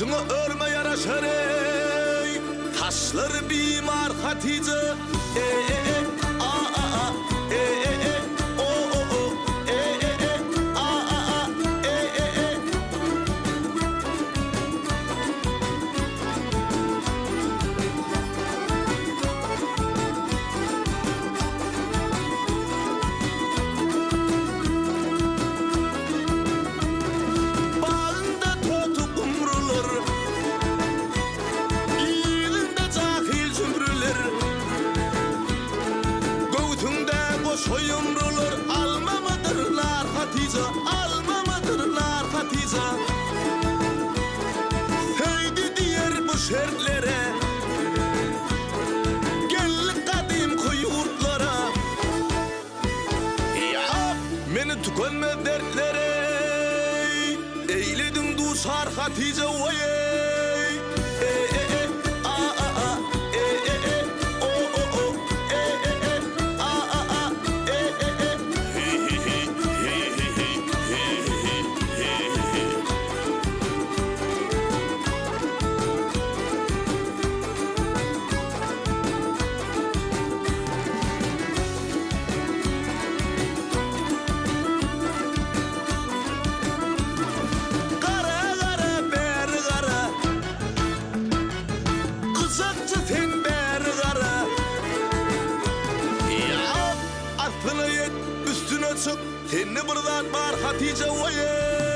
Başına örme yaraşar ey. Taşlar bimar Hatice. A a a. O o o. A a a. Bağında totu kumrular, ilinde cahil zümrüler, göğtünde boş yumrular. Almamadırlar Hatice, almamadırlar Hatice. Heydi diğer bu şertlere, gel kadim kuyurtlara. Ya meni tükenme dertlere, eyledin duşar Hatice vay ey. A a a. O o o. A a a. Hey hey hey. Hey hey hey. Hey hey hey. Kara kara ber kara, kızakçı sen ber kara. Ya aklına yet üstüne çık, seni buradan var Hatice vay ey.